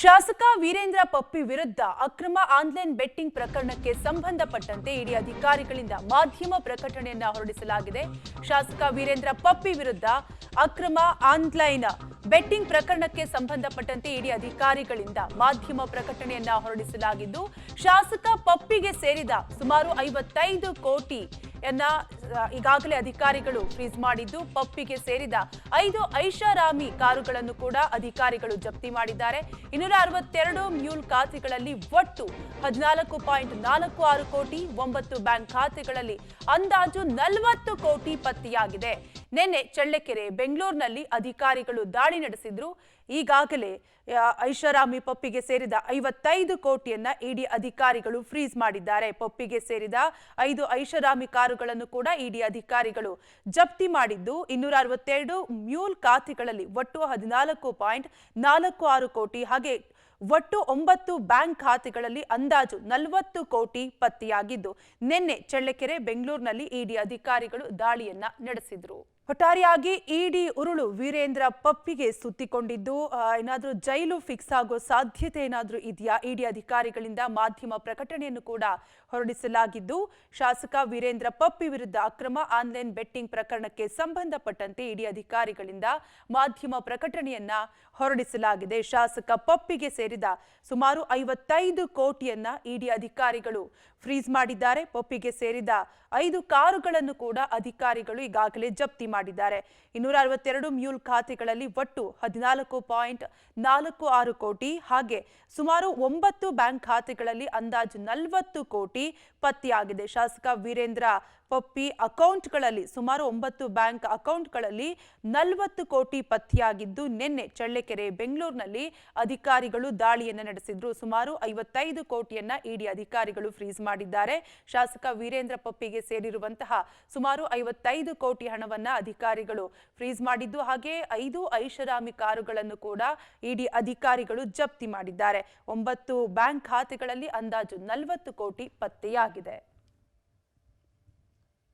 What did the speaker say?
ಶಾಸಕ ವೀರೇಂದ್ರ ಪಪ್ಪಿ ವಿರುದ್ಧ ಅಕ್ರಮ ಆನ್ಲೈನ್ ಬೆಟ್ಟಿಂಗ್ ಪ್ರಕರಣಕ್ಕೆ ಸಂಬಂಧಪಟ್ಟಂತೆ ಇಡಿ ಅಧಿಕಾರಿಗಳಿಂದ ಮಾಧ್ಯಮ ಪ್ರಕಟಣೆಯನ್ನ ಹೊರಡಿಸಲಾಗಿದೆ. ಶಾಸಕ ವೀರೇಂದ್ರ ಪಪ್ಪಿ ವಿರುದ್ಧ ಅಕ್ರಮ ಆನ್ಲೈನ್ ಬೆಟ್ಟಿಂಗ್ ಪ್ರಕರಣಕ್ಕೆ ಸಂಬಂಧಪಟ್ಟಂತೆ ಇಡಿ ಅಧಿಕಾರಿಗಳಿಂದ ಮಾಧ್ಯಮ ಪ್ರಕಟಣೆಯನ್ನ ಹೊರಡಿಸಲಾಗಿದ್ದು, ಶಾಸಕ ಪಪ್ಪಿಗೆ ಸೇರಿದ ಸುಮಾರು 55 ಕೋಟಿ ಈಗಾಗಲೇ ಅಧಿಕಾರಿಗಳು ಫ್ರೀಸ್ ಮಾಡಿದ್ದು, ಪಪ್ಪಿಗೆ ಸೇರಿದ 5 ಐಷಾರಾಮಿ ಕಾರುಗಳನ್ನು ಕೂಡ ಅಧಿಕಾರಿಗಳು ಜಪ್ತಿ ಮಾಡಿದ್ದಾರೆ. 262 ಮ್ಯೂಲ್ ಖಾತೆಗಳಲ್ಲಿ ಒಟ್ಟು 14.46 ಕೋಟಿ, 9 ಬ್ಯಾಂಕ್ ಖಾತೆಗಳಲ್ಲಿ ಅಂದಾಜು 40 ಕೋಟಿ ಪತ್ತೆಯಾಗಿದೆ. ನಿನ್ನೆ ಚಳ್ಳಕೆರೆ, ಬೆಂಗಳೂರಿನಲ್ಲಿ ಅಧಿಕಾರಿಗಳು ದಾಳಿ ನಡೆಸಿದ್ರು. ಈಗಾಗಲೇ ಐಷಾರಾಮಿ ಪಪ್ಪಿಗೆ ಸೇರಿದ 55 ಕೋಟಿಯನ್ನ ಇಡಿ ಅಧಿಕಾರಿಗಳು ಫ್ರೀಸ್ ಮಾಡಿದ್ದಾರೆ. ಪಪ್ಪಿಗೆ ಸೇರಿದ 5 ಐಷಾರಾಮಿ ಕಾರುಗಳನ್ನು ಕೂಡ ಇಡಿ ಅಧಿಕಾರಿಗಳು ಜಪ್ತಿ ಮಾಡಿದ್ದು, 262 ಮ್ಯೂಲ್ ಖಾತೆಗಳಲ್ಲಿ ಒಟ್ಟು 14.46 ಕೋಟಿ ಹಾಗೆ ಒಟ್ಟು 9 ಬ್ಯಾಂಕ್ ಖಾತೆಗಳಲ್ಲಿ ಅಂದಾಜು 40 ಕೋಟಿ ಪತ್ತೆಯಾಗಿದ್ದು, ನಿನ್ನೆ ಚಳ್ಳಕೆರೆ, ಬೆಂಗಳೂರಿನಲ್ಲಿ ಇಡಿ ಅಧಿಕಾರಿಗಳು ದಾಳಿಯನ್ನ ನಡೆಸಿದ್ರು. ಒಟ್ಟಾರೆಯಾಗಿ ಇಡಿ ಉರುಳು ವೀರೇಂದ್ರ ಪಪ್ಪಿಗೆ ಸುತ್ತಿಕೊಂಡಿದ್ದು, ಏನಾದ್ರೂ ಜೈಲು ಫಿಕ್ಸ್ ಆಗೋ ಸಾಧ್ಯತೆ ಏನಾದ್ರೂ ಇದೆಯಾ? ಇಡಿ ಅಧಿಕಾರಿಗಳಿಂದ ಮಾಧ್ಯಮ ಪ್ರಕಟಣೆಯನ್ನು ಕೂಡ ಹೊರಡಿಸಲಾಗಿದ್ದು, ಶಾಸಕ ವೀರೇಂದ್ರ ಪಪ್ಪಿ ವಿರುದ್ಧ ಅಕ್ರಮ ಆನ್ಲೈನ್ ಬೆಟ್ಟಿಂಗ್ ಪ್ರಕರಣಕ್ಕೆ ಸಂಬಂಧಪಟ್ಟಂತೆ ಇಡಿ ಅಧಿಕಾರಿಗಳಿಂದ ಮಾಧ್ಯಮ ಪ್ರಕಟಣೆಯನ್ನ ಹೊರಡಿಸಲಾಗಿದೆ. ಶಾಸಕ ಪಪ್ಪಿಗೆ ಸೇರಿದ ಸುಮಾರು 55 ಕೋಟಿಯನ್ನ ಇಡಿ ಅಧಿಕಾರಿಗಳು ಫ್ರೀಸ್ ಮಾಡಿದ್ದಾರೆ. ಪಪ್ಪಿಗೆ ಸೇರಿದ 5 ಕಾರುಗಳನ್ನು ಕೂಡ ಅಧಿಕಾರಿಗಳು ಈಗಾಗಲೇ ಜಪ್ತಿ ಮಾಡಿದ್ದಾರೆ. 262 ಮ್ಯೂಲ್ ಖಾತೆಗಳಲ್ಲಿ ಒಟ್ಟು 14.46 ಕೋಟಿ ಹಾಗೆ ಸುಮಾರು 9 ಬ್ಯಾಂಕ್ ಖಾತೆಗಳಲ್ಲಿ ಅಂದಾಜು 40 ಕೋಟಿ ಪತ್ತೆಯಾಗಿದೆ. ಶಾಸಕ ವೀರೇಂದ್ರ ಪಪ್ಪಿ ಅಕೌಂಟ್ಗಳಲ್ಲಿ ಸುಮಾರು 9 ಬ್ಯಾಂಕ್ ಅಕೌಂಟ್ಗಳಲ್ಲಿ 40 ಕೋಟಿ ಪತ್ತೆಯಾಗಿದ್ದು, ನಿನ್ನೆ ಚಳ್ಳಕೆರೆ, ಬೆಂಗಳೂರಿನಲ್ಲಿ ಅಧಿಕಾರಿಗಳು ದಾಳಿಯನ್ನು ನಡೆಸಿದ್ರು. ಸುಮಾರು 55 ಕೋಟಿಯನ್ನ ಇಡಿ ಅಧಿಕಾರಿಗಳು ಫ್ರೀಸ್ ಮಾಡಿದ್ದಾರೆ. ಶಾಸಕ ವೀರೇಂದ್ರ ಪಪ್ಪಿಗೆ ಸೇರಿರುವಂತಹ ಸುಮಾರು 55 ಕೋಟಿ ಹಣವನ್ನ ಅಧಿಕಾರಿಗಳು ಫ್ರೀಸ್ ಮಾಡಿದ್ದು, ಹಾಗೆ 5 ಐಷಾರಾಮಿ ಕಾರುಗಳನ್ನು ಕೂಡ ಇಡಿ ಅಧಿಕಾರಿಗಳು ಜಪ್ತಿ ಮಾಡಿದ್ದಾರೆ. 9 ಬ್ಯಾಂಕ್ ಖಾತೆಗಳಲ್ಲಿ ಅಂದಾಜು 40 ಕೋಟಿ ಪತ್ತೆಯಾಗಿದೆ.